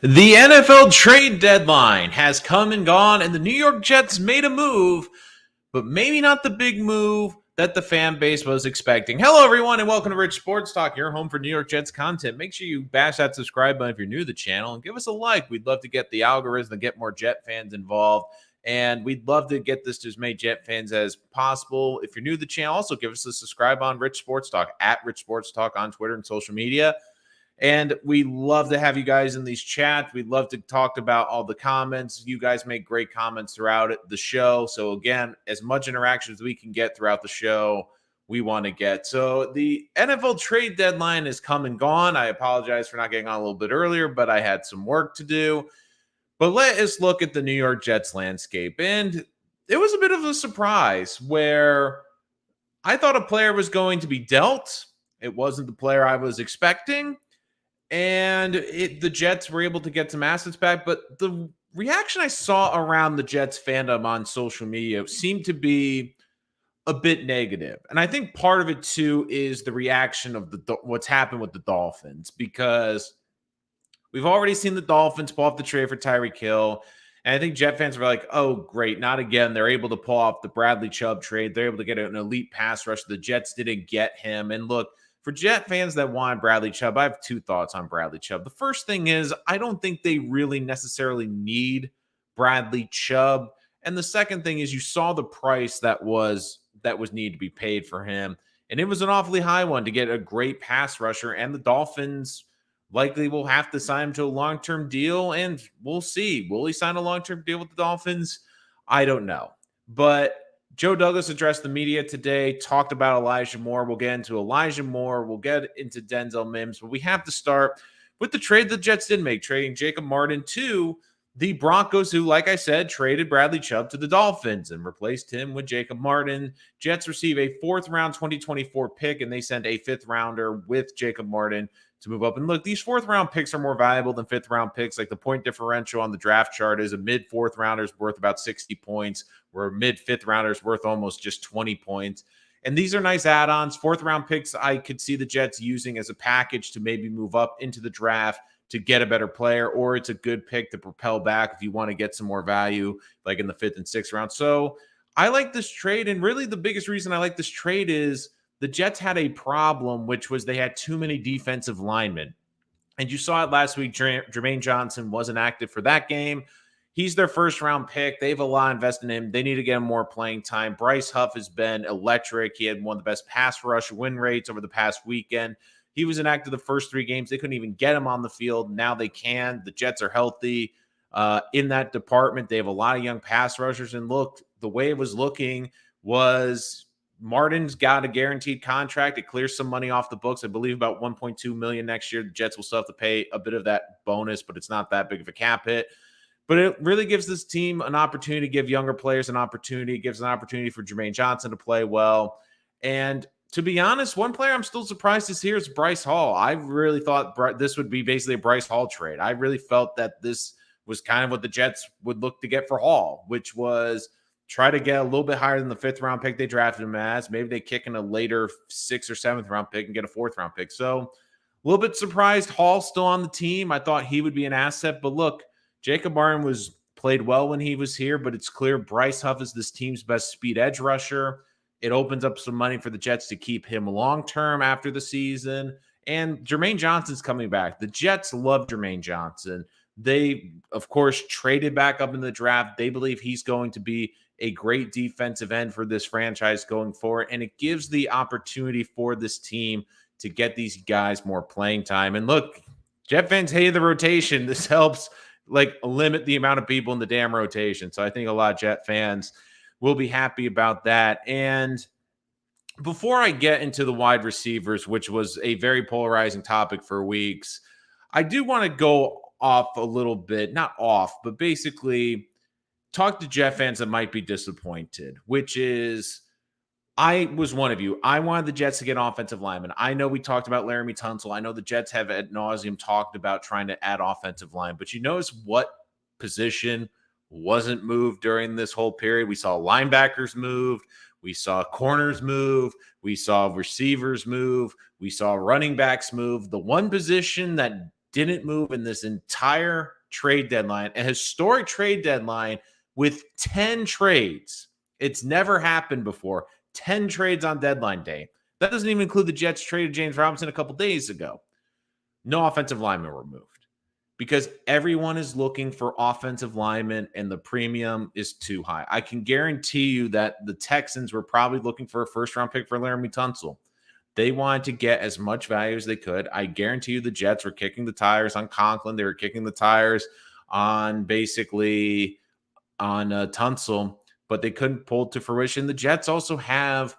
The NFL trade deadline has come and gone, and the New York Jets made a move, but maybe not the big move that the fan base was expecting. Hello, everyone, and welcome to Rich Sports Talk, your home for New York Jets content. Make sure you bash that subscribe button if you're new to the channel, and give us a like. We'd love to get the algorithm and get more Jet fans involved, and we'd love to get this to as many Jet fans as possible. If you're new to the channel, also give us a subscribe on Rich Sports Talk, at Rich Sports Talk on Twitter and social media. And we love to have you guys in these chats. We'd love to talk about all the comments. You guys make great comments throughout the show. So again, as much interaction as we can get throughout the show, we want to get. So the NFL trade deadline is come and gone. I apologize for not getting on a little bit earlier, but I had some work to do. But let us look at the New York Jets landscape. And it was a bit of a surprise where I thought a player was going to be dealt. It wasn't the player I was expecting. And the Jets were able to get some assets back. But the reaction I saw around the Jets fandom on social media seemed to be a bit negative. And I think part of it, too, is the reaction of what's happened with the Dolphins. Because we've already seen the Dolphins pull off the trade for Tyreek Hill. And I think Jet fans were like, oh, great, not again. They're able to pull off the Bradley Chubb trade. They're able to get an elite pass rush. The Jets didn't get him. And look, for Jet fans that want Bradley Chubb, I have two thoughts on Bradley Chubb. The first thing is I don't think they really necessarily need Bradley Chubb. And the second thing is you saw the price that was needed to be paid for him. And it was an awfully high one to get a great pass rusher. And the Dolphins likely will have to sign him to a long-term deal. And we'll see. Will he sign a long-term deal with the Dolphins? I don't know. But Joe Douglas addressed the media today, talked about Elijah Moore. We'll get into Elijah Moore. We'll get into Denzel Mims. But we have to start with the trade the Jets did make, trading Jacob Martin to the Broncos, who, like I said, traded Bradley Chubb to the Dolphins and replaced him with Jacob Martin. Jets receive a fourth-round 2024 pick, and they send a fifth-rounder with Jacob Martin to move up. And look, these fourth-round picks are more valuable than fifth-round picks. Like the point differential on the draft chart is a mid-fourth rounder is worth about 60 points, where a mid-fifth rounder is worth almost just 20 points. And these are nice add-ons. Fourth-round picks I could see the Jets using as a package to maybe move up into the draft to get a better player, or it's a good pick to propel back if you want to get some more value, like in the fifth and sixth round. So I like this trade, and really the biggest reason I like this trade is the Jets had a problem, which was they had too many defensive linemen. And you saw it last week. Jermaine Johnson wasn't active for that game. He's their first-round pick. They have a lot invested in him. They need to get him more playing time. Bryce Huff has been electric. He had one of the best pass rush win rates over the past weekend. He was inactive the first three games. They couldn't even get him on the field. Now they can. The Jets are healthy in that department. They have a lot of young pass rushers. And look, the way it was looking was Martin's got a guaranteed contract. It clears some money off the books. I believe about $1.2 million next year. The Jets will still have to pay a bit of that bonus, but it's not that big of a cap hit. But it really gives this team an opportunity to give younger players an opportunity. It gives an opportunity for Jermaine Johnson to play well. And to be honest, one player I'm still surprised to see is Bryce Hall. I really thought this would be basically a Bryce Hall trade. I really felt that this was kind of what the Jets would look to get for Hall, which was try to get a little bit higher than the fifth-round pick they drafted him as. Maybe they kick in a later sixth or seventh-round pick and get a fourth-round pick. So a little bit surprised Hall's still on the team. I thought he would be an asset. But look, Jacob Martin played well when he was here, but it's clear Bryce Huff is this team's best speed edge rusher. It opens up some money for the Jets to keep him long-term after the season. And Jermaine Johnson's coming back. The Jets love Jermaine Johnson. They, of course, traded back up in the draft. They believe he's going to be a great defensive end for this franchise going forward. And it gives the opportunity for this team to get these guys more playing time. And look, Jet fans hated the rotation. This helps limit the amount of people in the damn rotation. So I think a lot of Jet fans will be happy about that. And before I get into the wide receivers, which was a very polarizing topic for weeks, I do want to go off a little bit, not off, but basically talk to Jet fans that might be disappointed, which is I was one of you. I wanted the Jets to get offensive linemen. I know we talked about Laramie Tunsil. I know the Jets have ad nauseum talked about trying to add offensive line, but you notice what position wasn't moved during this whole period? We saw linebackers moved. We saw corners move. We saw receivers move. We saw running backs move. The one position that didn't move in this entire trade deadline, a historic trade deadline with 10 trades. It's never happened before. 10 trades on deadline day. That doesn't even include the Jets traded James Robinson a couple days ago. No offensive linemen were moved because everyone is looking for offensive linemen and the premium is too high. I can guarantee you that the Texans were probably looking for a first-round pick for Laramie Tunsil. They wanted to get as much value as they could. I guarantee you the Jets were kicking the tires on Conklin. They were kicking the tires on basically on Tunsil, but they couldn't pull it to fruition. The Jets also have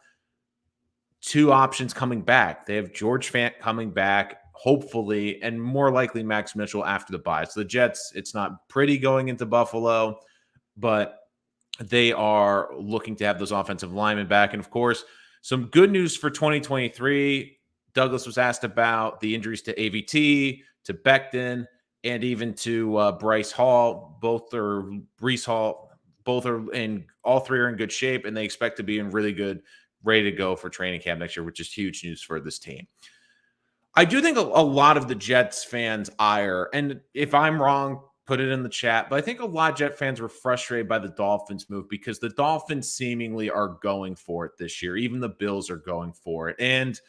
two options coming back. They have George Fant coming back, hopefully, and more likely Max Mitchell after the bye. So the Jets, it's not pretty going into Buffalo, but they are looking to have those offensive linemen back. And of course, some good news for 2023. Douglas was asked about the injuries to AVT, to Becton, and even to Bryce Hall. Brees Hall, both are in, all three are in good shape, and they expect to be in really good, ready to go for training camp next year, which is huge news for this team. I do think a lot of the Jets fans ire, and if I'm wrong, put it in the chat, but I think a lot of Jet fans were frustrated by the Dolphins move because the Dolphins seemingly are going for it this year. Even the Bills are going for it. And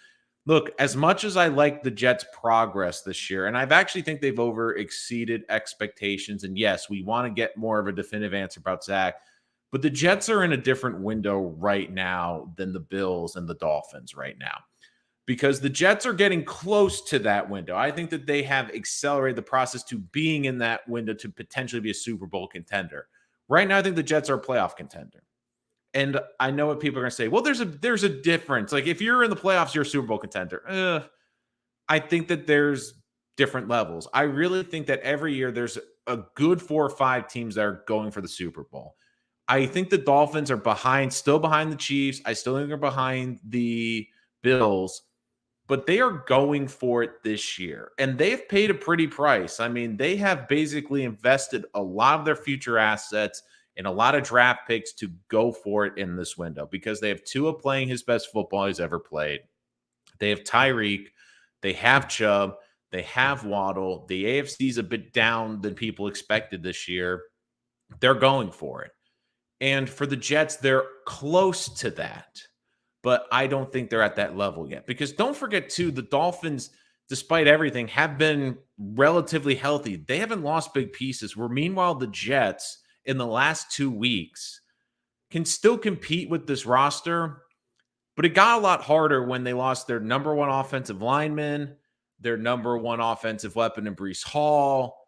look, as much as I like the Jets' progress this year, and I've actually think they've over exceeded expectations, and yes, we want to get more of a definitive answer about Zach, but the Jets are in a different window right now than the Bills and the Dolphins right now, because the Jets are getting close to that window. I think that they have accelerated the process to being in that window to potentially be a Super Bowl contender. Right now, I think the Jets are a playoff contender. And I know what people are going to say. Well, there's a difference. Like if you're in the playoffs, you're a Super Bowl contender. I think that there's different levels. I really think that every year there's a good 4 or 5 teams that are going for the Super Bowl. I think the Dolphins are still behind the Chiefs. I still think they're behind the Bills, but they are going for it this year, and they've paid a pretty price. I mean, they have basically invested a lot of their future assets and a lot of draft picks to go for it in this window because they have Tua playing his best football he's ever played. They have Tyreek. They have Chubb. They have Waddle. The AFC is a bit down than people expected this year. They're going for it. And for the Jets, they're close to that. But I don't think they're at that level yet. Because don't forget, too, the Dolphins, despite everything, have been relatively healthy. They haven't lost big pieces. Where meanwhile, the Jets, in the last 2 weeks, can still compete with this roster. But it got a lot harder when they lost their number one offensive lineman, their number one offensive weapon in Breece Hall.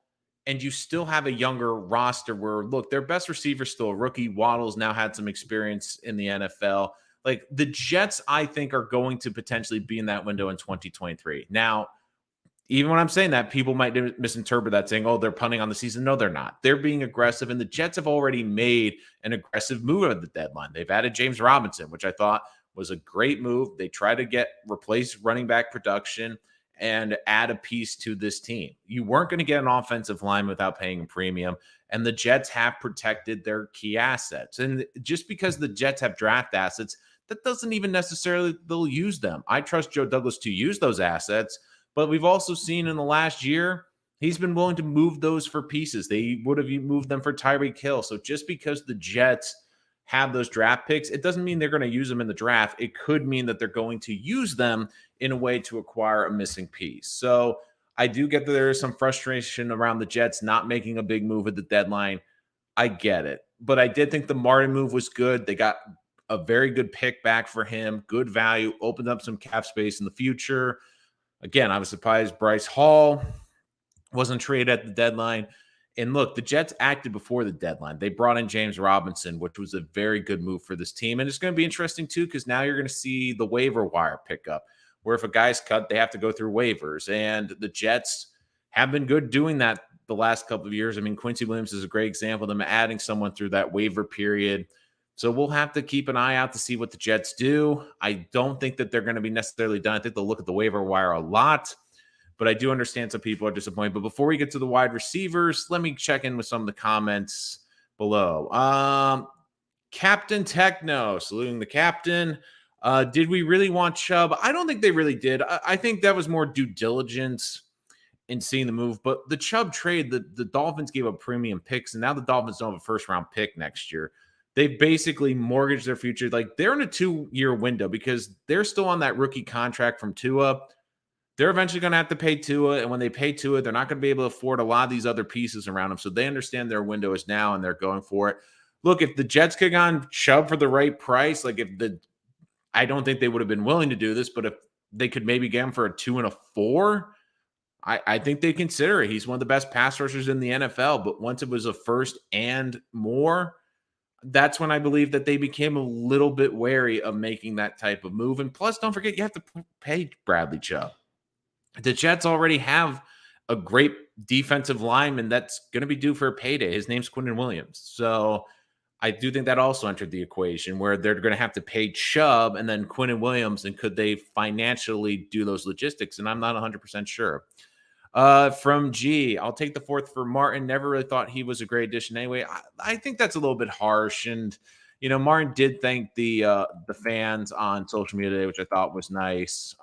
And you still have a younger roster where, look, their best receiver is still a rookie. Waddle's now had some experience in the NFL. Like the Jets, I think, are going to potentially be in that window in 2023. Now, even when I'm saying that, people might misinterpret that saying, oh, they're punting on the season. No, they're not. They're being aggressive, and the Jets have already made an aggressive move at the deadline. They've added James Robinson, which I thought was a great move. They try to replace running back production and add a piece to this team. You weren't going to get an offensive line without paying a premium, and the Jets have protected their key assets. And just because the Jets have draft assets, that doesn't even necessarily they'll use them. I trust Joe Douglas to use those assets, but we've also seen in the last year, he's been willing to move those for pieces. They would have moved them for Tyreek Hill. So just because the Jets have those draft picks, it doesn't mean they're going to use them in the draft. It could mean that they're going to use them in a way to acquire a missing piece. So I do get that there is some frustration around the Jets not making a big move at the deadline. I get it. But I did think the Martin move was good. They got a very good pick back for him, good value, opened up some cap space in the future. Again, I was surprised Bryce Hall wasn't traded at the deadline. And look, the Jets acted before the deadline. They brought in James Robinson, which was a very good move for this team. And it's going to be interesting, too, because now you're going to see the waiver wire pick up, where if a guy's cut, they have to go through waivers. And the Jets have been good doing that the last couple of years. I mean, Quincy Williams is a great example of them adding someone through that waiver period. So we'll have to keep an eye out to see what the Jets do. I don't think that they're going to be necessarily done. I think they'll look at the waiver wire a lot. But I do understand some people are disappointed. But before we get to the wide receivers, let me check in with some of the comments below. Captain Techno, saluting the captain. Did we really want Chubb? I don't think they really did. I think that was more due diligence. in seeing the move. But the Chubb trade, the Dolphins gave up premium picks, and now the Dolphins don't have a first round pick next year. They basically mortgaged their future. Like they're in a 2-year window because they're still on that rookie contract from Tua. They're eventually going to have to pay Tua, and when they pay Tua, they're not going to be able to afford a lot of these other pieces around them. So they understand their window is now, and they're going for it. Look, if the Jets could have gone Chubb for the right price, I don't think they would have been willing to do this, but if they could maybe get him for a 2 and a 4, I think they consider it. He's one of the best pass rushers in the NFL. But once it was a first and more, that's when I believe that they became a little bit wary of making that type of move. And plus, don't forget, you have to pay Bradley Chubb. The Jets already have a great defensive lineman that's going to be due for a payday. His name's Quinnen Williams. So I do think that also entered the equation where they're going to have to pay Chubb and then Quinnen Williams. And could they financially do those logistics? And I'm not 100% sure. From G, I'll take the 4th for Martin. Never really thought he was a great addition anyway. I think that's a little bit harsh. And, Martin did thank the fans on social media today, which I thought was nice.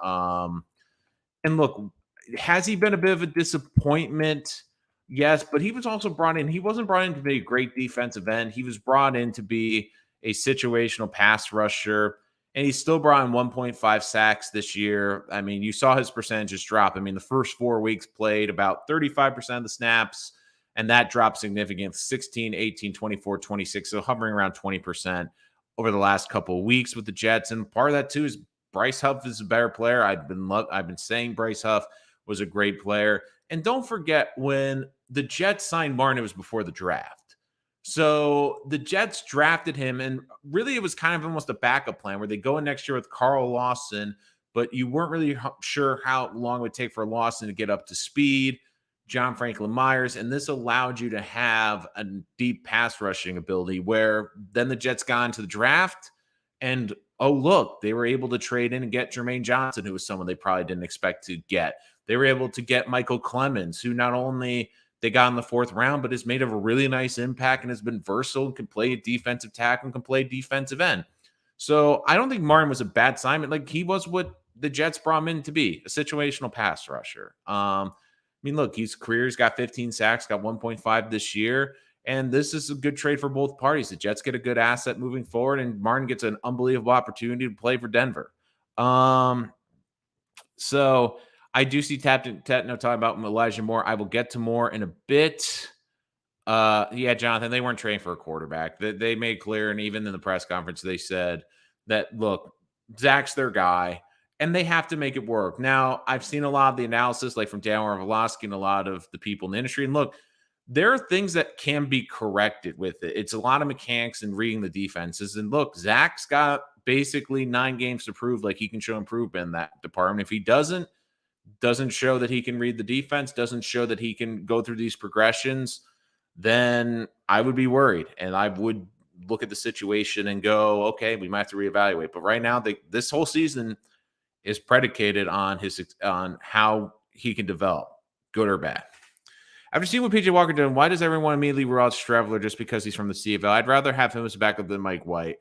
And look, has he been a bit of a disappointment? Yes, but he was also brought in. He wasn't brought in to be a great defensive end. He was brought in to be a situational pass rusher, and he's still brought in 1.5 sacks this year. I mean, you saw his percentages drop. I mean, the first 4 weeks played about 35% of the snaps, and that dropped significantly, 16, 18, 24, 26, so hovering around 20% over the last couple of weeks with the Jets. And part of that, too, is Bryce Huff is a better player. I've been saying Bryce Huff was a great player. And don't forget, when the Jets signed Martin, it was before the draft. So the Jets drafted him, and really it was kind of almost a backup plan where they go in next year with Carl Lawson, but you weren't really sure how long it would take for Lawson to get up to speed, John Franklin Myers, and this allowed you to have a deep pass rushing ability where then the Jets got into the draft and look, they were able to trade in and get Jermaine Johnson, who was someone they probably didn't expect to get. They were able to get Michael Clemens, who not only they got in the 4th round, but has made a really nice impact and has been versatile and can play defensive tackle and can play defensive end. So I don't think Martin was a bad assignment. Like he was what the Jets brought him in to be, a situational pass rusher. I mean, look, his career's got 15 sacks, got 1.5 this year. And this is a good trade for both parties. The Jets get a good asset moving forward, and Martin gets an unbelievable opportunity to play for Denver. So I do see Tatno talking about Elijah Moore. I will get to Moore in a bit. Yeah, Jonathan, they weren't trading for a quarterback. They made clear, and even in the press conference, they said that, look, Zach's their guy, and they have to make it work. Now, I've seen a lot of the analysis, like from Dan Orlovsky and a lot of the people in the industry, and look, there are things that can be corrected with it. It's a lot of mechanics and reading the defenses. And look, Zach's got basically 9 games to prove like he can show improvement in that department. If he doesn't show that he can read the defense, doesn't show that he can go through these progressions, then I would be worried. And I would look at the situation and go, okay, we might have to reevaluate. But right now, this whole season is predicated on how he can develop, good or bad. After seeing what PJ Walker did, why does everyone immediately rule out Streveler just because he's from the CFL? I'd rather have him as a backup than Mike White.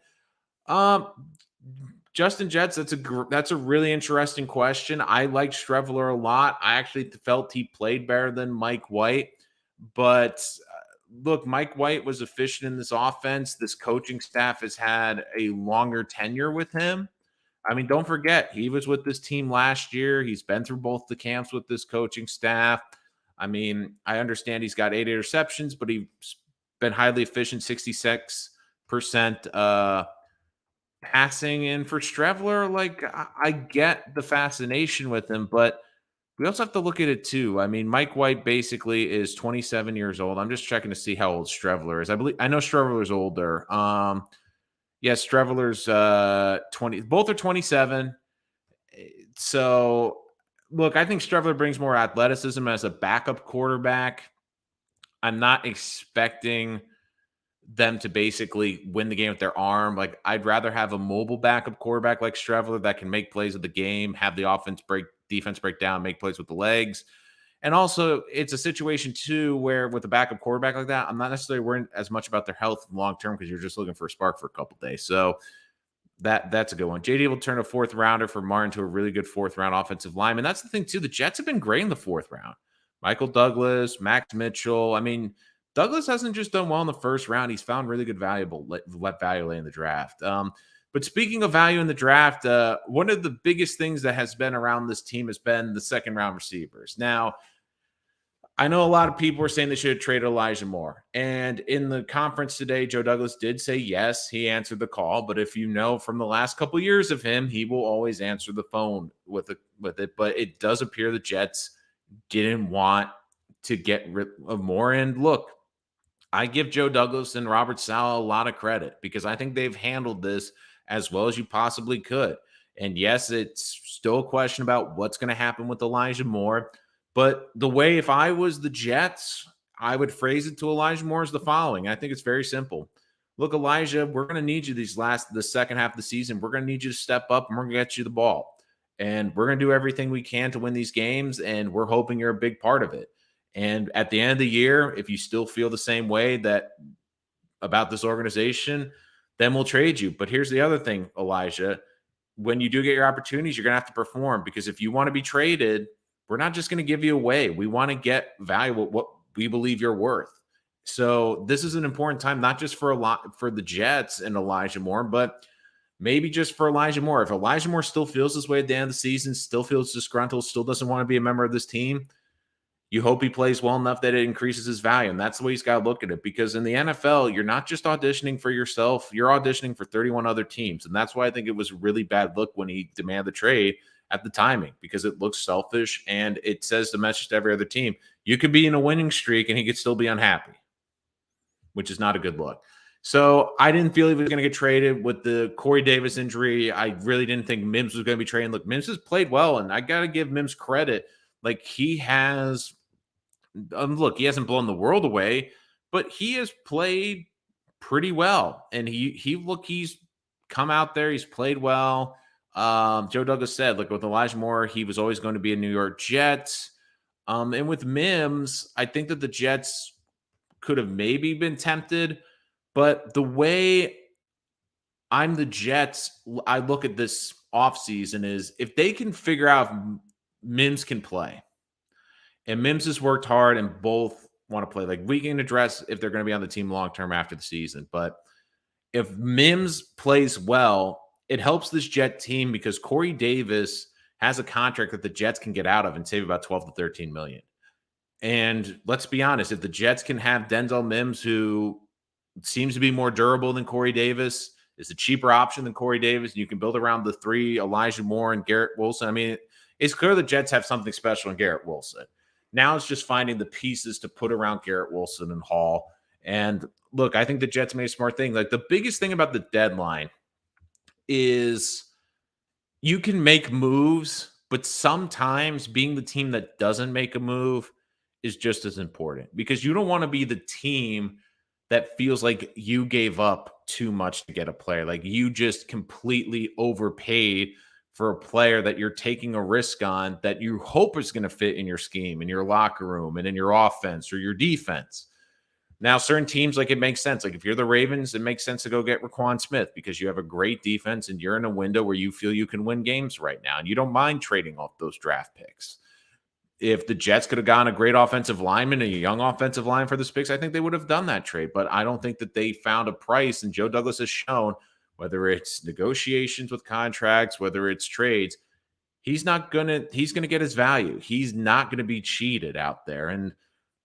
Justin Jets, that's a really interesting question. I liked Streveler a lot. I actually felt he played better than Mike White. But look, Mike White was efficient in this offense. This coaching staff has had a longer tenure with him. I mean, don't forget, he was with this team last year. He's been through both the camps with this coaching staff. I mean, I understand he's got 8 interceptions, but he's been highly efficient, 66% passing. And for Streveler, like, I get the fascination with him, but we also have to look at it too. I mean, Mike White basically is 27 years old. I'm just checking to see how old Streveler is. I know Streveler's older. Yes, Streveler's 20. Both are 27. So look, I think Streveler brings more athleticism as a backup quarterback. I'm not expecting them to basically win the game with their arm. Like, I'd rather have a mobile backup quarterback like Streveler that can make plays of the game, have the defense break down, make plays with the legs. And also, it's a situation, too, where with a backup quarterback like that, I'm not necessarily worried as much about their health long-term because you're just looking for a spark for a couple days. So that's a good one. JD will turn a 4th rounder for Martin to a really good 4th round offensive lineman. That's the thing, too. The Jets have been great in the 4th round. Michael Douglas, Max Mitchell. I mean, Douglas hasn't just done well in the first round. He's found really good value in the draft. But speaking of value in the draft, one of the biggest things that has been around this team has been the second round receivers. Now, I know a lot of people were saying they should have traded Elijah Moore. And in the conference today, Joe Douglas did say yes, he answered the call. But if you know from the last couple of years of him, he will always answer the phone with it. But it does appear the Jets didn't want to get rid of Moore. And look, I give Joe Douglas and Robert Saleh a lot of credit because I think they've handled this as well as you possibly could. And yes, it's still a question about what's going to happen with Elijah Moore. But the way, if I was the Jets, I would phrase it to Elijah Moore as the following. I think it's very simple. Look, Elijah, we're going to need you the second half of the season. We're going to need you to step up and we're going to get you the ball. And we're going to do everything we can to win these games. And we're hoping you're a big part of it. And at the end of the year, if you still feel the same way that about this organization, then we'll trade you. But here's the other thing, Elijah. When you do get your opportunities, you're going to have to perform because if you want to be traded, we're not just going to give you away. We want to get value what we believe you're worth. So this is an important time, not just for the Jets and Elijah Moore, but maybe just for Elijah Moore. If Elijah Moore still feels this way at the end of the season, still feels disgruntled, still doesn't want to be a member of this team, you hope he plays well enough that it increases his value. And that's the way he's got to look at it. Because in the NFL, you're not just auditioning for yourself, you're auditioning for 31 other teams. And that's why I think it was a really bad look when he demanded the trade at the timing, because it looks selfish and it says the message to every other team. You could be in a winning streak and he could still be unhappy, which is not a good look. So I didn't feel he was going to get traded with the Corey Davis injury. I really didn't think Mims was going to be traded. Look, Mims has played well, and I got to give Mims credit. Like he has look, he hasn't blown the world away, but he has played pretty well. And he's come out there, he's played well. Joe Douglas said, look, with Elijah Moore, he was always going to be a New York Jet. And with Mims, I think that the Jets could have maybe been tempted, but the way I'm the Jets, I look at this offseason is if they can figure out Mims can play, and Mims has worked hard and both want to play. Like we can address if they're going to be on the team long-term after the season. But if Mims plays well, it helps this Jet team because Corey Davis has a contract that the Jets can get out of and save about 12 to 13 million. And let's be honest, if the Jets can have Denzel Mims, who seems to be more durable than Corey Davis, is a cheaper option than Corey Davis, and you can build around the three, Elijah Moore and Garrett Wilson. I mean, it's clear the Jets have something special in Garrett Wilson. Now it's just finding the pieces to put around Garrett Wilson and Hall. And look, I think the Jets made a smart thing. Like the biggest thing about the deadline is you can make moves, but sometimes being the team that doesn't make a move is just as important because you don't want to be the team that feels like you gave up too much to get a player. Like you just completely overpaid for a player that you're taking a risk on that you hope is going to fit in your scheme, in your locker room, and in your offense or your defense. Now, certain teams, like it makes sense. Like if you're the Ravens, it makes sense to go get Raquan Smith because you have a great defense and you're in a window where you feel you can win games right now and you don't mind trading off those draft picks. If the Jets could have gotten a great offensive lineman, a young offensive line for the picks, I think they would have done that trade. But I don't think that they found a price, and Joe Douglas has shown whether it's negotiations with contracts, whether it's trades, he's going to get his value. He's not going to be cheated out there. And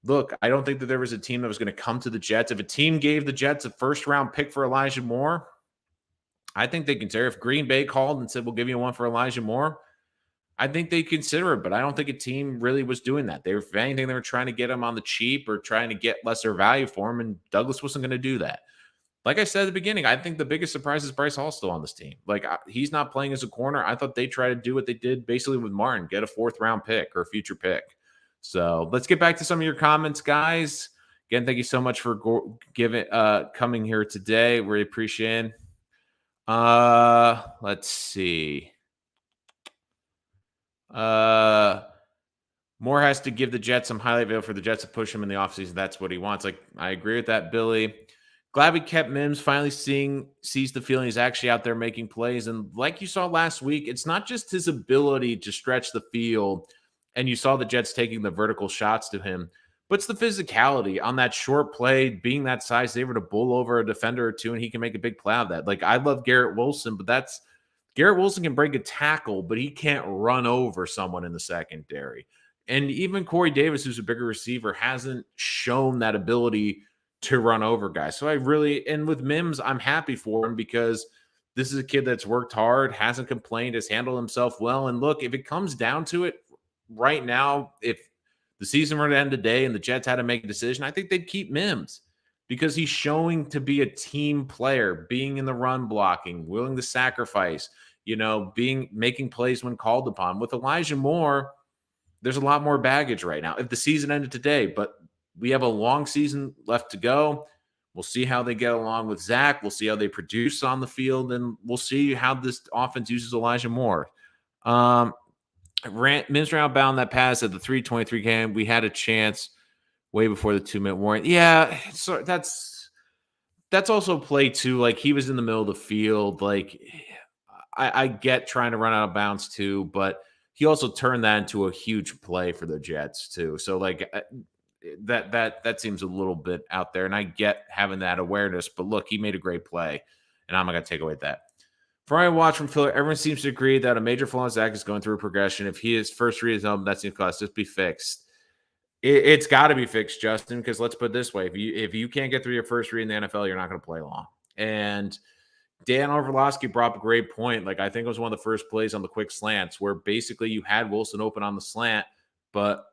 look, I don't think that there was a team that was going to come to the Jets. If a team gave the Jets a first-round pick for Elijah Moore, I think they consider. If Green Bay called and said, we'll give you one for Elijah Moore, I think they consider it, but I don't think a team really was doing that. If anything, they were trying to get him on the cheap or trying to get lesser value for him, and Douglas wasn't going to do that. Like I said at the beginning, I think the biggest surprise is Bryce Hall still on this team. Like he's not playing as a corner. I thought they tried to do what they did basically with Martin, get a 4th-round pick or a future pick. So let's get back to some of your comments, guys. Again, thank you so much for coming here today. Really appreciate it. Let's see. Moore has to give the Jets some highlight video for the Jets to push him in the offseason. That's what he wants. Like I agree with that, Billy. Glad we kept Mims. Finally sees the feeling he's actually out there making plays. And like you saw last week, it's not just his ability to stretch the field and you saw the Jets taking the vertical shots to him. But it's the physicality on that short play, being that size, able to bull over a defender or two, and he can make a big play out of that. Like, I love Garrett Wilson, but Garrett Wilson can break a tackle, but he can't run over someone in the secondary. And even Corey Davis, who's a bigger receiver, hasn't shown that ability to run over guys. So and with Mims, I'm happy for him because this is a kid that's worked hard, hasn't complained, has handled himself well. And look, if it comes down to it right now, if the season were to end today and the Jets had to make a decision, I think they'd keep Mims because he's showing to be a team player, being in the run blocking, willing to sacrifice, making plays when called upon. With Elijah Moore, there's a lot more baggage right now. If the season ended today, but we have a long season left to go. We'll see how they get along with Zach. We'll see how they produce on the field, and we'll see how this offense uses Elijah Moore. Mims ran outbound that pass at the 3:23 game. We had a chance way before the 2-minute warning. Yeah, so that's also play too. Like, he was in the middle of the field. Like, I get trying to run out of bounds too, but he also turned that into a huge play for the Jets too. So like that seems a little bit out there, and I get having that awareness. But look, he made a great play, and I'm not gonna take away that. Brian Watch from Philly, everyone seems to agree that a major flaw in Zach is going through a progression. If he is first read his own, that seems cost just be fixed. It's got to be fixed, Justin, because let's put it this way: if you can't get through your first read in the NFL, you're not going to play long. And Dan Orlovsky brought up a great point. Like, I think it was one of the first plays on the quick slants where basically you had Wilson open on the slant, but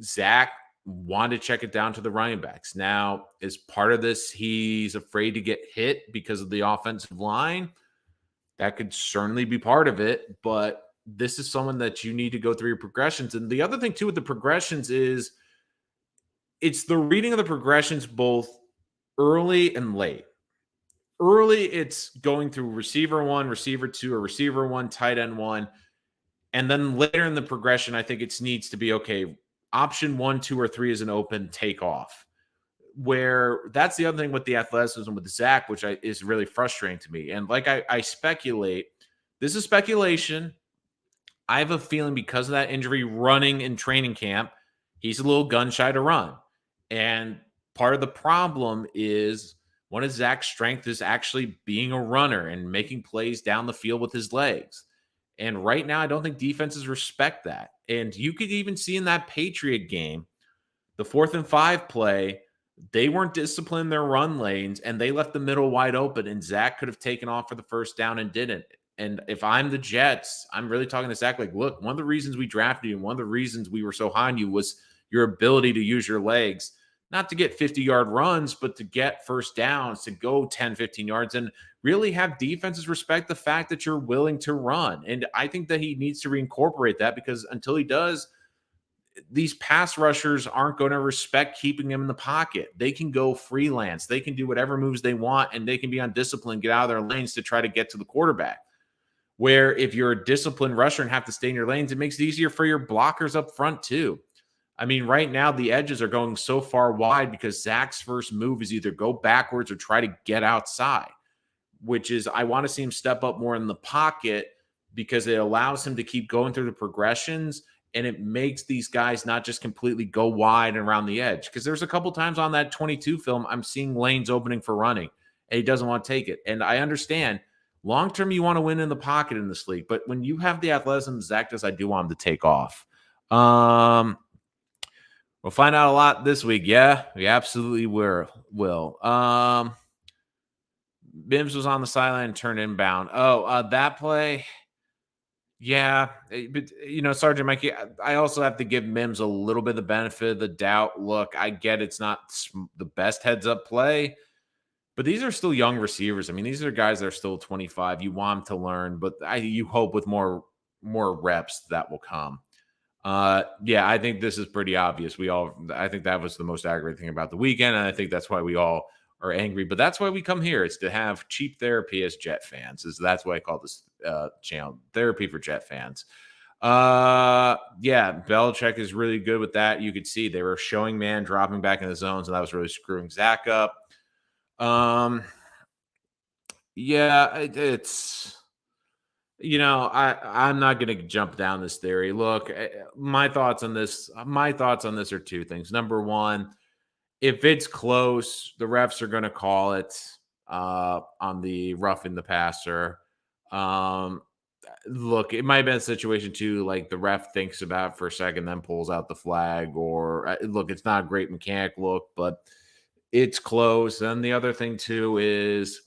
Zach wanted to check it down to the running backs. Now, as part of this, he's afraid to get hit because of the offensive line. That could certainly be part of it, but this is someone that you need to go through your progressions. And the other thing, too, with the progressions is it's the reading of the progressions both early and late. Early, it's going through receiver 1, receiver 2, or receiver 1, tight end 1. And then later in the progression, I think it needs to be, okay, option 1, 2, or 3 is an open takeoff. Where that's the other thing with the athleticism with Zach, which is really frustrating to me. And like I speculate, this is speculation. I have a feeling because of that injury running in training camp, he's a little gun shy to run. And part of the problem is one of Zach's strengths is actually being a runner and making plays down the field with his legs. And right now, I don't think defenses respect that. And you could even see in that Patriot game, the 4th and 5 play, they weren't disciplined in their run lanes, and they left the middle wide open, and Zach could have taken off for the first down and didn't. And if I'm the Jets, I'm really talking to Zach like, look, one of the reasons we drafted you and one of the reasons we were so high on you was your ability to use your legs, not to get 50-yard runs, but to get first downs, to go 10, 15 yards, and really have defenses respect the fact that you're willing to run. And I think that he needs to reincorporate that, because until he does, these pass rushers aren't going to respect keeping him in the pocket. They can go freelance. They can do whatever moves they want, and they can be undisciplined, get out of their lanes to try to get to the quarterback. Where if you're a disciplined rusher and have to stay in your lanes, it makes it easier for your blockers up front too. I mean, right now the edges are going so far wide because Zach's first move is either go backwards or try to get outside, which is I want to see him step up more in the pocket because it allows him to keep going through the progressions. And it makes these guys not just completely go wide and around the edge. Because there's a couple times on that 22 film, I'm seeing lanes opening for running, and he doesn't want to take it. And I understand, long-term, you want to win in the pocket in this league. But when you have the athleticism Zach does, I do want him to take off. We'll find out a lot this week. Yeah, we absolutely will. Mims was on the sideline and turned inbound. That play... Yeah, but, Sergeant Mikey, I also have to give Mims a little bit of the benefit of the doubt. Look, I get it's not the best heads-up play, but these are still young receivers. I mean, these are guys that are still 25. You want them to learn, but you hope with more reps that will come. I think this is pretty obvious. I think that was the most aggravating thing about the weekend, and I think that's why we all are angry. But that's why we come here. It's to have cheap therapy as Jet fans. That's why I call this channel Therapy for Jet fans. Belichick is really good with that. You could see they were showing man dropping back in the zones, and that was really screwing Zach up. It's I'm not going to jump down this theory. Look, my thoughts on this. My thoughts on this are two things. Number one, if it's close, the refs are going to call it on the roughing the passer. Um, Look, it might have been a situation too, like the ref thinks about it for a second, then pulls out the flag. Or look, it's not a great mechanic look, but it's close. And the other thing too is,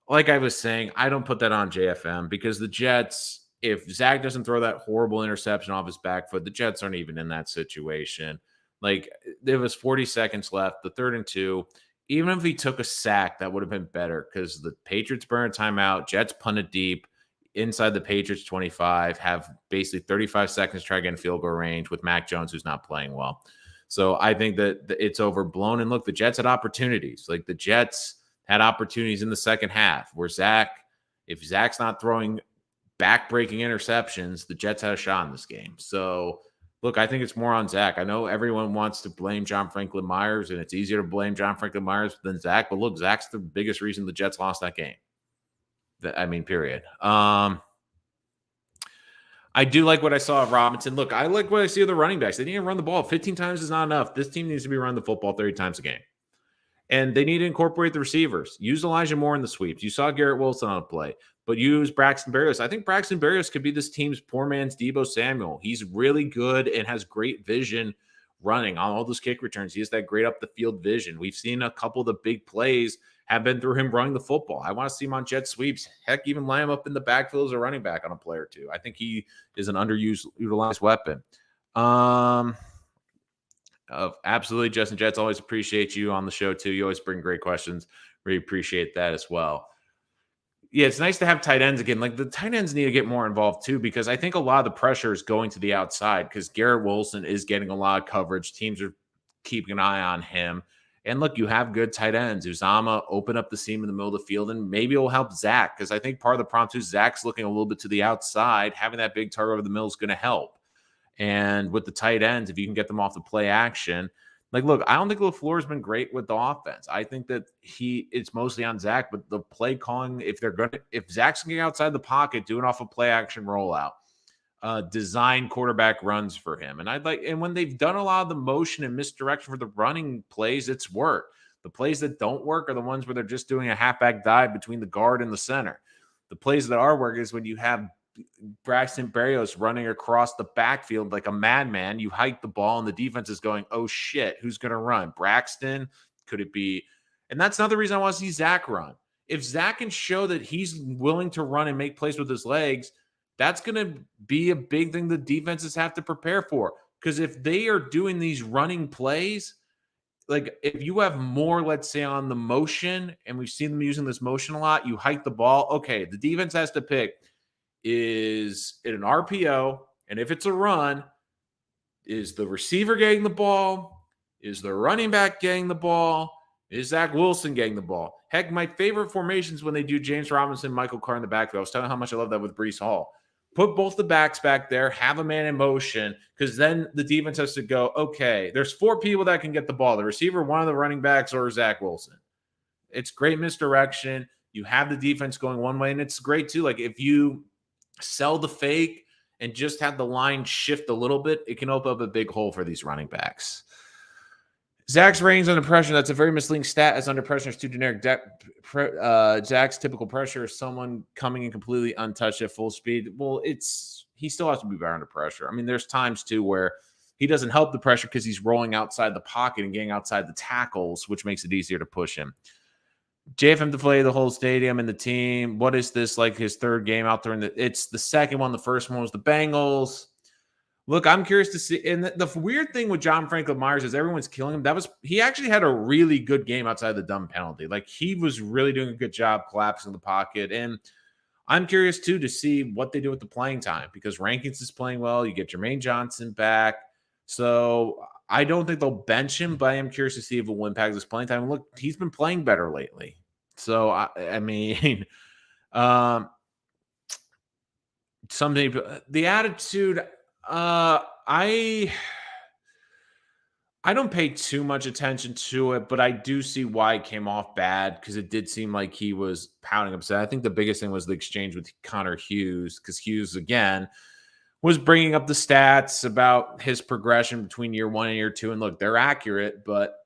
like I was saying, I don't put that on JFM because the Jets, if Zach doesn't throw that horrible interception off his back foot, the Jets aren't even in that situation. Like there was 40 seconds left, the 3rd and 2. Even if he took a sack, that would have been better because the Patriots burn a timeout, Jets punt it deep inside the Patriots 25, have basically 35 seconds to try to get in field goal range with Mac Jones, who's not playing well. So I think that it's overblown. And look, the Jets had opportunities. Like the Jets had opportunities in the second half where if Zach's not throwing back-breaking interceptions, the Jets had a shot in this game. So, look, I think it's more on Zach. I know everyone wants to blame John Franklin Myers, and it's easier to blame John Franklin Myers than Zach. But look, Zach's the biggest reason the Jets lost that game. Period. I do like what I saw of Robinson. Look, I like what I see of the running backs. They need to run the ball. 15 times is not enough. This team needs to be running the football 30 times a game. And they need to incorporate the receivers. Use Elijah Moore in the sweeps. You saw Garrett Wilson on a play, but use Braxton Berrios. I think Braxton Berrios could be this team's poor man's Deebo Samuel. He's really good and has great vision running on all those kick returns. He has that great up the field vision. We've seen a couple of the big plays have been through him running the football. I want to see him on jet sweeps. Heck, even line him up in the backfield as a running back on a play or two. I think he is an underutilized weapon. Absolutely, Justin Jets. Always appreciate you on the show too. You always bring great questions. Really appreciate that as well. Yeah, it's nice to have tight ends again. Like the tight ends need to get more involved too, because I think a lot of the pressure is going to the outside because Garrett Wilson is getting a lot of coverage. Teams are keeping an eye on him. And look, you have good tight ends. Uzama open up the seam in the middle of the field, and maybe it'll help Zach because I think part of the problem too, Zach's looking a little bit to the outside. Having that big target over the middle is going to help. And with the tight ends, if you can get them off the play action, like, look, I don't think LaFleur has been great with the offense. I think that it's mostly on Zach, but the play calling, if Zach's getting outside the pocket, doing off a play action rollout, design quarterback runs for him. And when they've done a lot of the motion and misdirection for the running plays, it's worked. The plays that don't work are the ones where they're just doing a halfback dive between the guard and the center. The plays that are working is when you have Braxton Berrios running across the backfield like a madman. You hike the ball and the defense is going, oh shit, who's going to run? Braxton? Could it be? And that's another reason I want to see Zach run. If Zach can show that he's willing to run and make plays with his legs, that's going to be a big thing the defenses have to prepare for. Because if they are doing these running plays, like if you have more, let's say, on the motion, and we've seen them using this motion a lot, you hike the ball. Okay, the defense has to pick. Is it an RPO? And if it's a run, is the receiver getting the ball? Is the running back getting the ball? Is Zach Wilson getting the ball? Heck, my favorite formations when they do James Robinson, Michael Carr in the backfield. I was telling you how much I love that with Breece Hall. Put both the backs back there, have a man in motion, because then the defense has to go, okay, there's 4 people that can get the ball. The receiver, one of the running backs, or Zach Wilson. It's great misdirection. You have the defense going one way, and it's great too. Like if you sell the fake and just have the line shift a little bit, it can open up a big hole for these running backs. Zach's ratings under pressure, that's a very misleading stat, as under pressure is too generic. Zach's typical pressure is someone coming in completely untouched at full speed. Well, he still has to be better under pressure. I mean, there's times too where he doesn't help the pressure because he's rolling outside the pocket and getting outside the tackles, which makes it easier to push him. JFM deflated the whole stadium and the team. What is this, like his 3rd game out there? It's the second one. The first one was the Bengals. Look, I'm curious to see. And the weird thing with John Franklin Myers is everyone's killing him. He actually had a really good game outside the dumb penalty. Like he was really doing a good job collapsing the pocket. And I'm curious too to see what they do with the playing time because Rankins is playing well. You get Jermaine Johnson back. So I don't think they'll bench him, but I am curious to see if it will impact his playing time. Look, he's been playing better lately. So, I mean, the attitude, I I don't pay too much attention to it, but I do see why it came off bad because it did seem like he was pounding upset. I think the biggest thing was the exchange with Connor Hughes because Hughes, again, was bringing up the stats about his progression between year one and year two. And look, they're accurate, but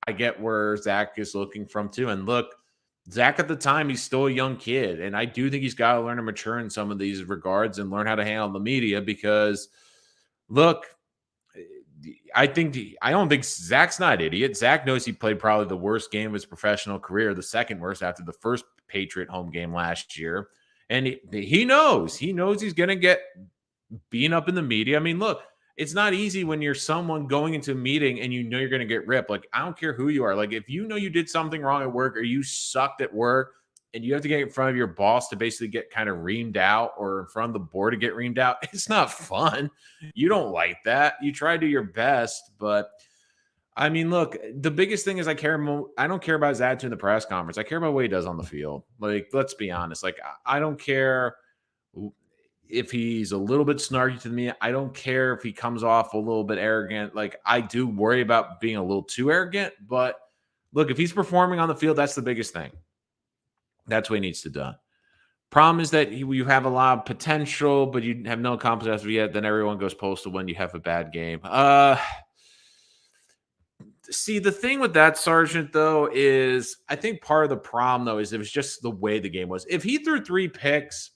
I get where Zach is looking from too. And look, Zach at the time, he's still a young kid. And I do think he's got to learn to mature in some of these regards and learn how to handle the media because, look, I don't think Zach's not an idiot. Zach knows he played probably the worst game of his professional career, the second worst after the first Patriot home game last year. And he knows he's going to get being up in the media. I mean, look, it's not easy when you're someone going into a meeting and you know you're going to get ripped. Like, I don't care who you are. Like, if you know you did something wrong at work or you sucked at work and you have to get in front of your boss to basically get kind of reamed out or in front of the board to get reamed out, it's not fun. You don't like that. You try to do your best, but I mean, look, the biggest thing is I don't care about his attitude in the press conference. I care about what he does on the field. Like, let's be honest. Like, I don't care if he's a little bit snarky to me. I don't care if he comes off a little bit arrogant. Like, I do worry about being a little too arrogant, but look, if he's performing on the field, that's the biggest thing. That's what he needs to do. Problem is that you have a lot of potential, but you have no confidence as of yet. Then everyone goes postal when you have a bad game. See, the thing with that, Sergeant, though, is I think part of the problem, though, is it was just the way the game was. If he threw 3 picks,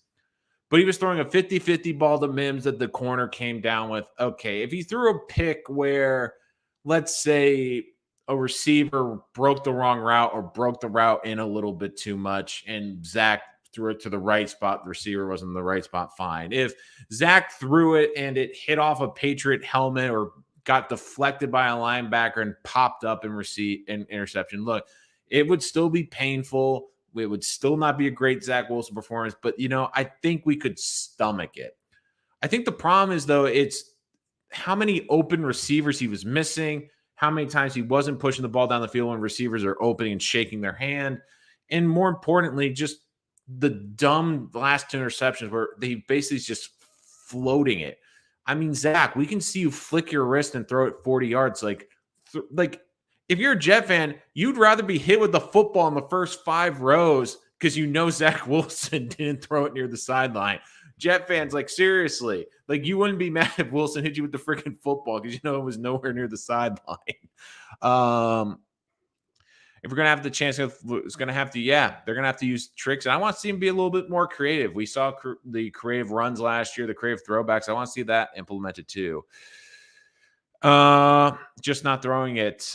but he was throwing a 50-50 ball to Mims that the corner came down with, okay. If he threw a pick where, let's say, a receiver broke the wrong route or broke the route in a little bit too much and Zach threw it to the right spot, the receiver wasn't in the right spot, fine. If Zach threw it and it hit off a Patriot helmet or got deflected by a linebacker and popped up and received an interception, look, it would still be painful. It would still not be a great Zach Wilson performance, but, I think we could stomach it. I think the problem is, though, it's how many open receivers he was missing, how many times he wasn't pushing the ball down the field when receivers are opening and shaking their hand, and more importantly, just the dumb last 2 interceptions where they basically just floating it. I mean, Zach, we can see you flick your wrist and throw it 40 yards. Like if you're a Jet fan, you'd rather be hit with the football in the first 5 rows because you know Zach Wilson didn't throw it near the sideline. Jet fans, like, seriously, like, you wouldn't be mad if Wilson hit you with the freaking football because you know it was nowhere near the sideline. If we're going to have the chance, it's going to have to, they're going to have to use tricks. And I want to see him be a little bit more creative. We saw the creative runs last year, the creative throwbacks. I want to see that implemented too. Just not throwing it.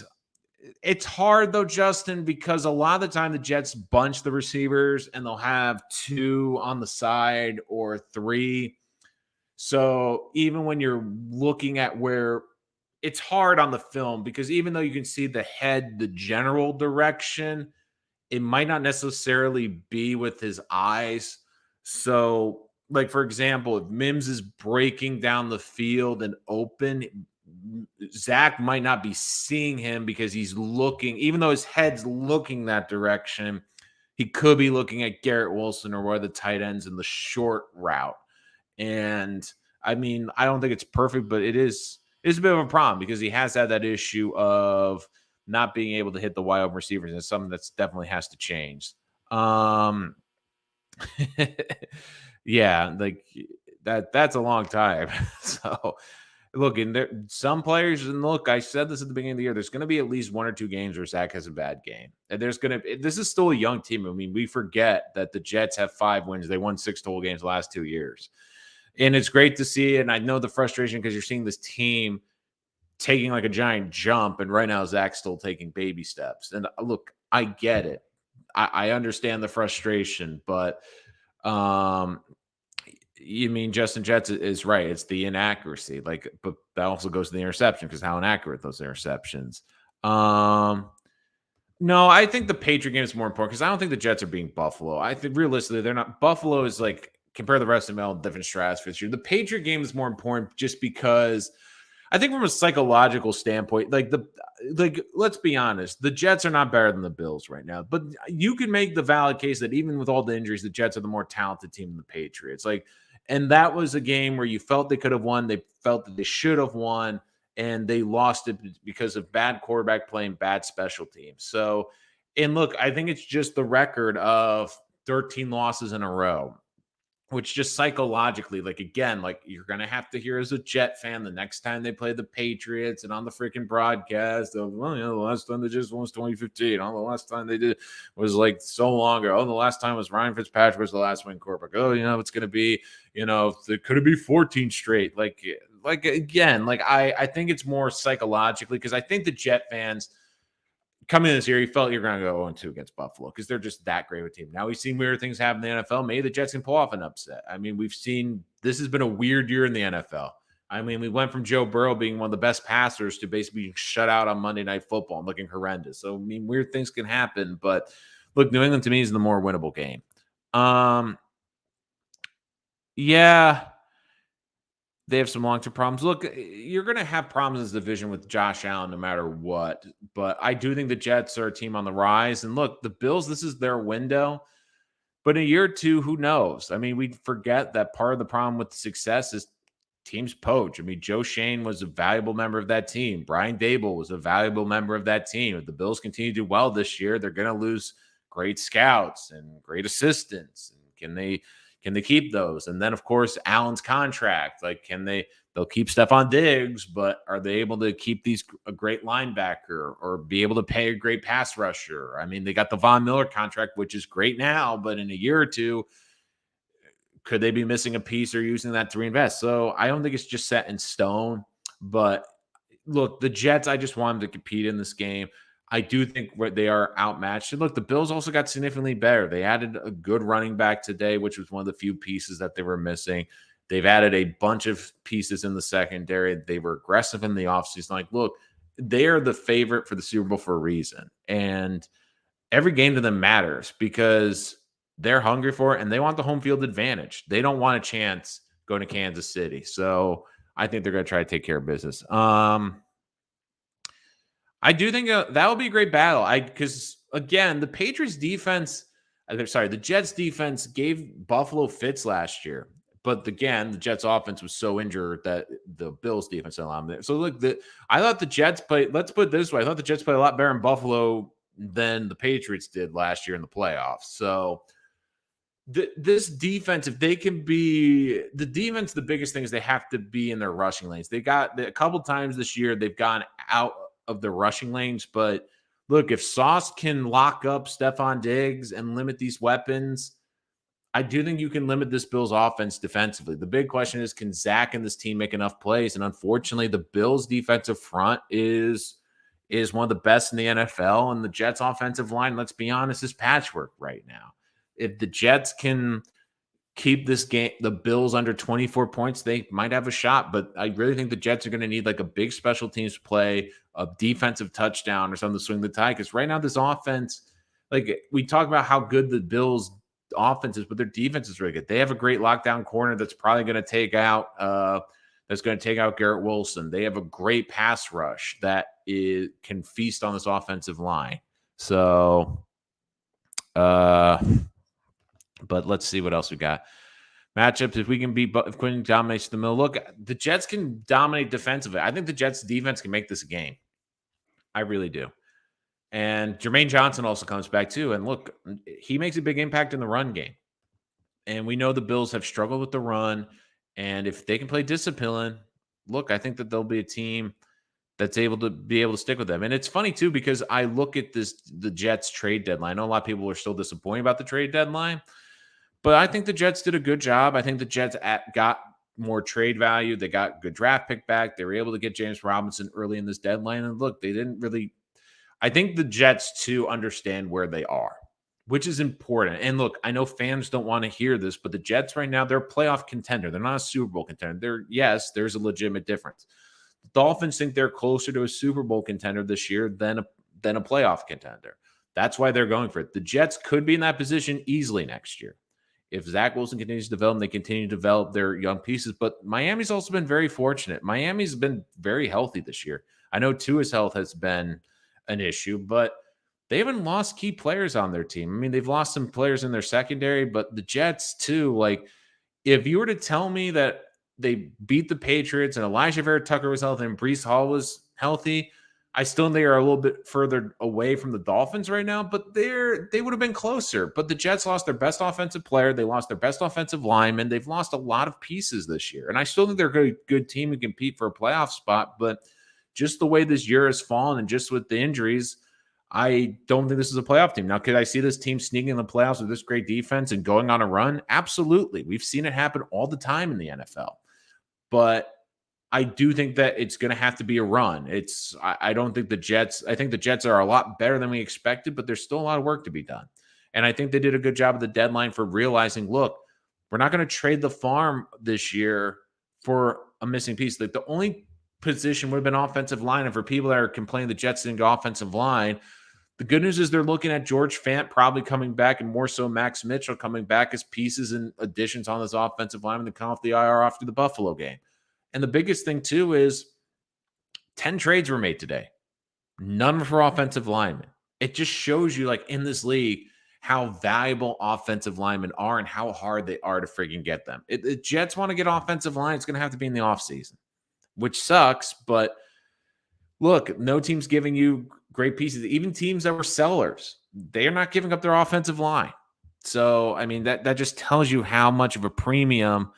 It's hard, though, Justin, because a lot of the time the Jets bunch the receivers and they'll have 2 on the side or 3. So even when you're looking at where it's hard on the film, because even though you can see the head, the general direction, it might not necessarily be with his eyes. So, like, for example, if Mims is breaking down the field and open, Zach might not be seeing him because he's looking, even though his head's looking that direction, he could be looking at Garrett Wilson or one of the tight ends in the short route. And I mean, I don't think it's perfect, but it's a bit of a problem because he has had that issue of not being able to hit the wide open receivers. And it's something that's definitely has to change. Yeah, like that's a long time. So look, and there some players, and look, I said this at the beginning of the year, there's going to be at least 1 or 2 games where Zach has a bad game. And this is still a young team. I mean, we forget that the Jets have 5 wins. They won 6 total games the last 2 years. And it's great to see. And I know the frustration because you're seeing this team taking like a giant jump. And right now, Zach's still taking baby steps. And look, I get it. I understand the frustration, but you mean Justin Jets is right. It's the inaccuracy. Like, but that also goes to the interception because how inaccurate those interceptions. No, I think the Patriot game is more important because I don't think the Jets are being Buffalo. I think realistically, they're not. Buffalo is like, compare the rest of them all different stratosphere. The Patriot game is more important just because I think from a psychological standpoint, like let's be honest, the Jets are not better than the Bills right now. But you can make the valid case that even with all the injuries, the Jets are the more talented team than the Patriots. Like, and that was a game where you felt they could have won. They felt that they should have won. and they lost it because of bad quarterback play and bad special teams. So, and look, I think it's just the record of 13 losses in a row, which just psychologically, like, again, like, you're gonna have to hear as a Jet fan the next time they play the Patriots and on the freaking broadcast, well, the last time they just won was 2015. Oh, the last time they did was like so long ago. Oh, the last time was Ryan Fitzpatrick was the last win quarterback. Oh, it's gonna be, it could be 14 straight. Like again, like I think it's more psychologically because I think the Jet fans coming in this year, you felt you're going to go 0-2 against Buffalo because they're just that great of a team. Now we've seen weird things happen in the NFL. Maybe the Jets can pull off an upset. I mean, we've seen this has been a weird year in the NFL. I mean, we went from Joe Burrow being one of the best passers to basically being shut out on Monday Night Football and looking horrendous. So, I mean, weird things can happen. But look, New England to me is the more winnable game. Yeah. They have some long-term problems. Look, you're going to have problems in this division with Josh Allen no matter what. But I do think the Jets are a team on the rise. And look, the Bills, this is their window. But in a year or two, who knows? I mean, we forget that part of the problem with success is teams poach. I mean, Joe Shane was a valuable member of that team. Brian Dable was a valuable member of that team. If the Bills continue to do well this year, they're going to lose great scouts and great assistants. And can they keep those? And then, of course, Allen's contract. Like, they'll keep Stephon Diggs, but are they able to keep a great linebacker or be able to pay a great pass rusher? I mean, they got the Von Miller contract, which is great now, but in a year or two, could they be missing a piece or using that to reinvest? So I don't think it's just set in stone. But look, the Jets, I just want them to compete in this game. I do think they are outmatched. And look, the Bills also got significantly better. They added a good running back today, which was one of the few pieces that they were missing. They've added a bunch of pieces in the secondary. They were aggressive in the offseason. Like, look, they are the favorite for the Super Bowl for a reason. And every game to them matters because they're hungry for it and they want the home field advantage. They don't want a chance going to Kansas City. So I think they're going to try to take care of business. I do think that would be a great battle. Because again, the Patriots defense, the Jets defense gave Buffalo fits last year. But again, the Jets offense was so injured that the Bills defense didn't allow them there. So look, I thought the Jets played, let's put it this way. I thought the Jets played a lot better in Buffalo than the Patriots did last year in the playoffs. So this defense, if they can be the defense, the biggest thing is they have to be in their rushing lanes. They got a couple times this year, they've gone out of the rushing lanes. But look, if Sauce can lock up Stephon Diggs and limit these weapons, I do think you can limit this Bills offense defensively. The big question is, can Zach and this team make enough plays? And unfortunately, the Bills defensive front is one of the best in the NFL. And the Jets offensive line, let's be honest, is patchwork right now. If the Jets can keep this game, the Bills under 24 points, they might have a shot. But I really think the Jets are going to need like a big special teams play, a defensive touchdown or something to swing the tide. Because right now this offense, like we talk about how good the Bills offense is, but their defense is really good. They have a great lockdown corner that's probably going to take out Garrett Wilson. They have a great pass rush that can feast on this offensive line. So, but let's see what else we got. Matchups, if Quinn dominates the middle. Look, the Jets can dominate defensively. I think the Jets defense can make this a game. I really do. And Jermaine Johnson also comes back too. And look, he makes a big impact in the run game. And we know the Bills have struggled with the run. And if they can play discipline, look, I think that they'll be a team that's able to stick with them. And it's funny too, because I look at the Jets trade deadline. I know a lot of people are still disappointed about the trade deadline, but I think the Jets did a good job. I think the Jets got more trade value. They got a good draft pick back. They were able to get James Robinson early in this deadline. And look, they didn't really – I think the Jets, too, understand where they are, which is important. And look, I know fans don't want to hear this, but the Jets right now, they're a playoff contender. They're not a Super Bowl contender. Yes, there's a legitimate difference. The Dolphins think they're closer to a Super Bowl contender this year than a playoff contender. That's why they're going for it. The Jets could be in that position easily next year. If Zach Wilson continues to develop, they continue to develop their young pieces. But Miami's also been very fortunate. Miami's been very healthy this year. I know Tua's health has been an issue, but they haven't lost key players on their team. I mean, they've lost some players in their secondary, but the Jets too, like if you were to tell me that they beat the Patriots and Elijah Vera Tucker was healthy and Breece Hall was healthy, I still think they are a little bit further away from the Dolphins right now, but they would have been closer. But the Jets lost their best offensive player. They lost their best offensive lineman. They've lost a lot of pieces this year. And I still think they're a good team to compete for a playoff spot. But just the way this year has fallen and just with the injuries, I don't think this is a playoff team. Now, could I see this team sneaking in the playoffs with this great defense and going on a run? Absolutely. We've seen it happen all the time in the NFL. But I do think that it's going to have to be a run. I don't think the Jets, I think the Jets are a lot better than we expected, but there's still a lot of work to be done. And I think they did a good job at the deadline for realizing, look, we're not going to trade the farm this year for a missing piece. Like the only position would have been offensive line. And for people that are complaining the Jets didn't go offensive line, the good news is they're looking at George Fant probably coming back and more so Max Mitchell coming back as pieces and additions on this offensive line to come off the IR after the Buffalo game. And the biggest thing, too, is 10 trades were made today. None for offensive linemen. It just shows you, like, in this league, how valuable offensive linemen are and how hard they are to freaking get them. If the Jets want to get offensive line, it's going to have to be in the offseason, which sucks. But, look, no team's giving you great pieces. Even teams that were sellers, they are not giving up their offensive line. So, I mean, that just tells you how much of a premium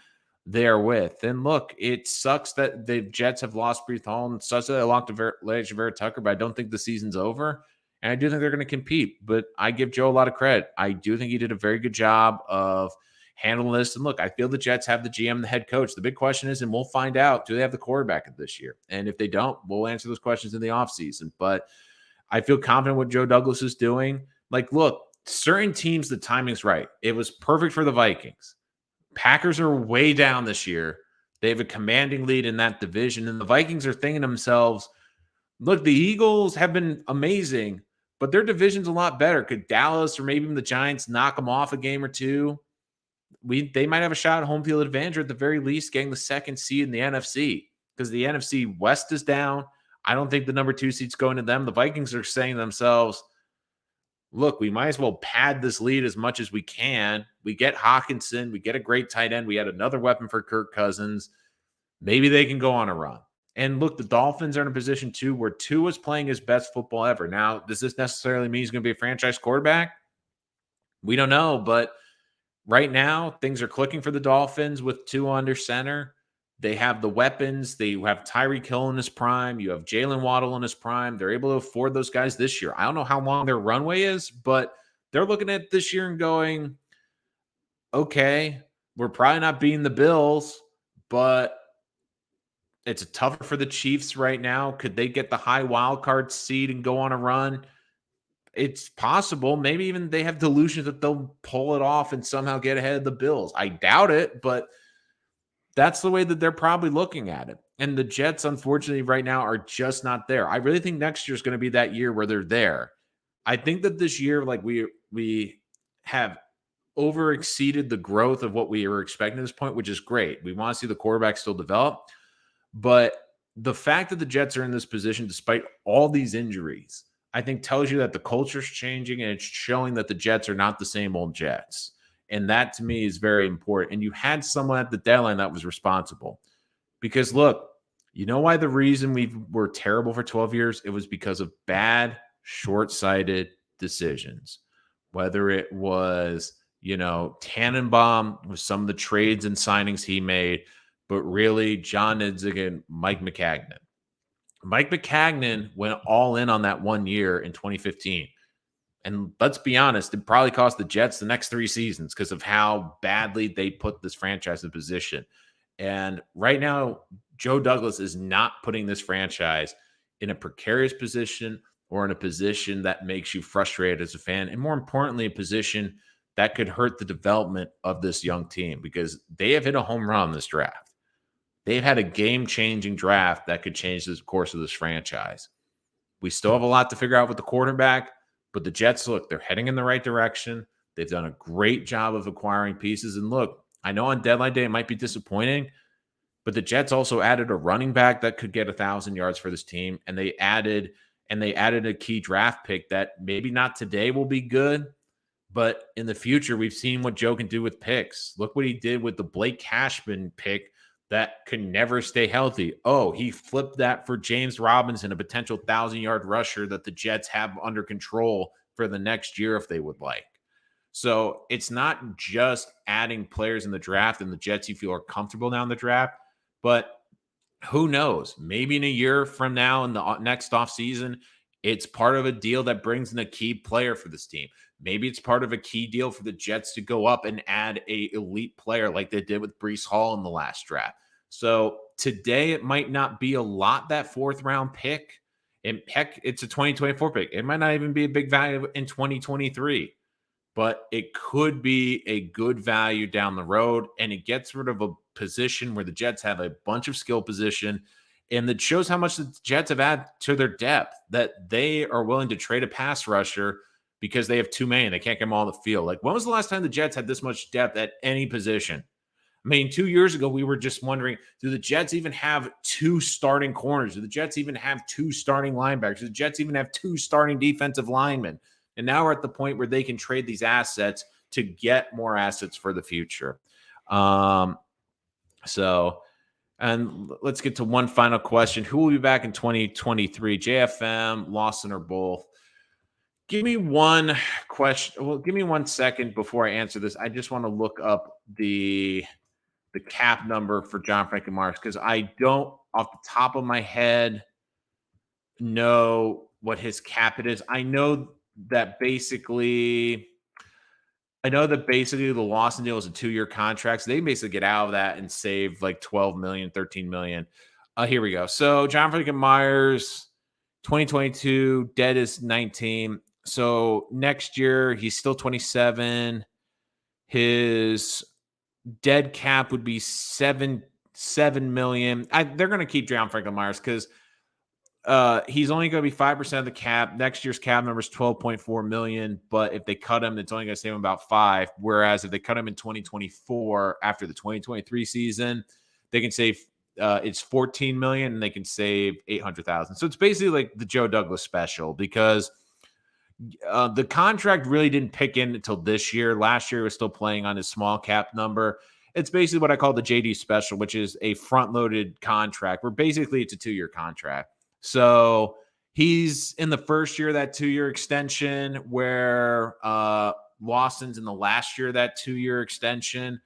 there with. And look, it sucks that the Jets have lost Breece Hall and sucks that they lost Elijah Vera Tucker, but I don't think the season's over. And I do think they're going to compete, but I give Joe a lot of credit. I do think he did a very good job of handling this. And look, I feel the Jets have the GM and the head coach. The big question is, and we'll find out, do they have the quarterback this year? And if they don't, we'll answer those questions in the offseason. But I feel confident what Joe Douglas is doing. Like, look, certain teams, the timing's right. It was perfect for the Vikings. Packers are way down this year. They have a commanding lead in that division. And the Vikings are thinking to themselves, look, the Eagles have been amazing, but their division's a lot better. Could Dallas or maybe even the Giants knock them off a game or two? They might have a shot at home field advantage, or at the very least getting the second seed in the NFC, because the NFC West is down. I don't think the number 2 seed's going to them. The Vikings are saying to themselves, look, we might as well pad this lead as much as we can. We get Hawkinson. We get a great tight end. We had another weapon for Kirk Cousins. Maybe they can go on a run. And look, the Dolphins are in a position, too, where Tua is playing his best football ever. Now, does this necessarily mean he's going to be a franchise quarterback? We don't know, but right now, things are clicking for the Dolphins with Tua under center. They have the weapons. They have Tyreek Hill in his prime. You have Jalen Waddle in his prime. They're able to afford those guys this year. I don't know how long their runway is, but they're looking at this year and going, okay, we're probably not beating the Bills, but it's tougher for the Chiefs right now. Could they get the high wild card seed and go on a run? It's possible. Maybe even they have delusions that they'll pull it off and somehow get ahead of the Bills. I doubt it, but that's the way that they're probably looking at it. And the Jets, unfortunately, right now are just not there. I really think next year is going to be that year where they're there. I think that this year, like we have over exceeded the growth of what we were expecting at this point, which is great. We want to see the quarterback still develop. But the fact that the Jets are in this position, despite all these injuries, I think tells you that the culture's changing and it's showing that the Jets are not the same old Jets. And that, to me, is very important. And you had someone at the deadline that was responsible. Because, look, you know why the reason we were terrible for 12 years? It was because of bad, short-sighted decisions. Whether it was, Tannenbaum with some of the trades and signings he made, but really John Idzik and Mike Maccagnan. Mike Maccagnan went all in on that 1 year in 2015. And let's be honest, it probably cost the Jets the next 3 seasons because of how badly they put this franchise in position. And right now, Joe Douglas is not putting this franchise in a precarious position or in a position that makes you frustrated as a fan. And more importantly, a position that could hurt the development of this young team, because they have hit a home run in this draft. They've had a game-changing draft that could change the course of this franchise. We still have a lot to figure out with the quarterback. But the Jets, look, they're heading in the right direction. They've done a great job of acquiring pieces. And look, I know on deadline day it might be disappointing, but the Jets also added a running back that could get 1,000 yards for this team. And they added a key draft pick that maybe not today will be good, but in the future, we've seen what Joe can do with picks. Look what he did with the Blake Cashman pick that can never stay healthy. Oh, he flipped that for James Robinson, a potential 1,000-yard rusher that the Jets have under control for the next year if they would like. So it's not just adding players in the draft and the Jets you feel are comfortable now in the draft, but who knows? Maybe in a year from now in the next offseason, it's part of a deal that brings in a key player for this team. Maybe it's part of a key deal for the Jets to go up and add a elite player like they did with Breece Hall in the last draft. So today it might not be a lot, that fourth round pick. And heck, it's a 2024 pick. It might not even be a big value in 2023, but it could be a good value down the road. And it gets rid of a position where the Jets have a bunch of skill position. And that shows how much the Jets have added to their depth, that they are willing to trade a pass rusher because they have too many and they can't get them all on the field. Like, when was the last time the Jets had this much depth at any position? I mean, 2 years ago, we were just wondering, do the Jets even have two starting corners? Do the Jets even have two starting linebackers? Do the Jets even have two starting defensive linemen? And now we're at the point where they can trade these assets to get more assets for the future. And let's get to one final question. Who will be back in 2023? JFM, Lawson, or both? Give me one question. Well, give me 1 second before I answer this. I just want to look up the cap number for John Franklin Myers, because I don't, off the top of my head, know what his cap it is. I know that basically the Lawson deal is a 2-year contract. So they basically get out of that and save like 12 million, 13 million. Here we go. So John Franklin Myers, 2022, dead is 19. So next year, he's still 27. His dead cap would be 7 million. They're going to keep John Franklin Myers because he's only going to be 5% of the cap. Next year's cap number is 12.4 million. But if they cut him, it's only going to save him about 5. Whereas if they cut him in 2024 after the 2023 season, they can save it's 14 million and they can save 800,000. So it's basically like the Joe Douglas special, because the contract really didn't pick in until this year. Last year, he was still playing on his small cap number. It's basically what I call the JD special, which is a front-loaded contract where basically it's a 2-year contract. So he's in the first year of that 2-year extension, where Lawson's in the last year of that 2-year extension.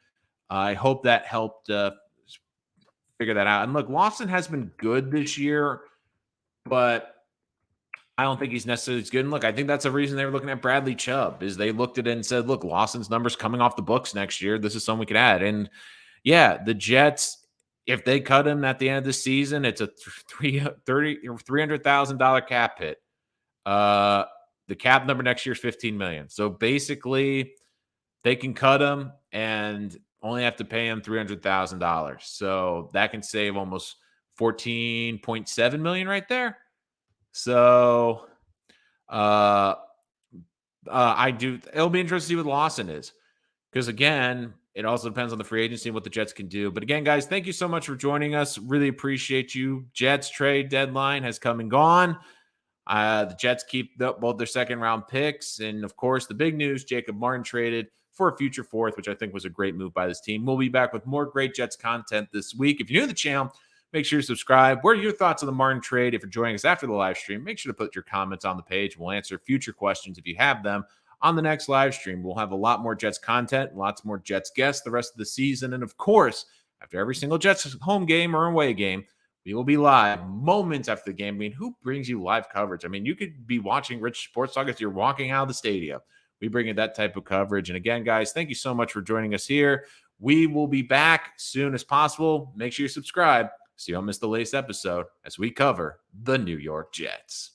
I hope that helped figure that out. And look, Lawson has been good this year, but I don't think he's necessarily as good. And look, I think that's the reason they were looking at Bradley Chubb, is they looked at it and said, look, Lawson's numbers coming off the books next year. This is something we could add. And yeah, the Jets, if they cut him at the end of the season, it's a $300,000 cap hit. The cap number next year is 15 million. So basically they can cut him and only have to pay him $300,000. So that can save almost 14.7 million right there. So it'll be interesting to see what Lawson is, because again, it also depends on the free agency and what the Jets can do. But again, guys, thank you so much for joining us. Really appreciate you. Jets trade deadline has come and gone. The Jets keep both their second round picks. And of course, the big news, Jacob Martin traded for a future fourth, which I think was a great move by this team. We'll be back with more great Jets content this week. If you're new to the channel, make sure you subscribe. What are your thoughts on the Martin trade? If you're joining us after the live stream, make sure to put your comments on the page. We'll answer future questions if you have them on the next live stream. We'll have a lot more Jets content, lots more Jets guests the rest of the season. And of course, after every single Jets home game or away game, we will be live moments after the game. I mean, who brings you live coverage? I mean, you could be watching Rich Sports Talk as you're walking out of the stadium. We bring you that type of coverage. And again, guys, thank you so much for joining us here. We will be back soon as possible. Make sure you subscribe so you don't miss the latest episode as we cover the New York Jets.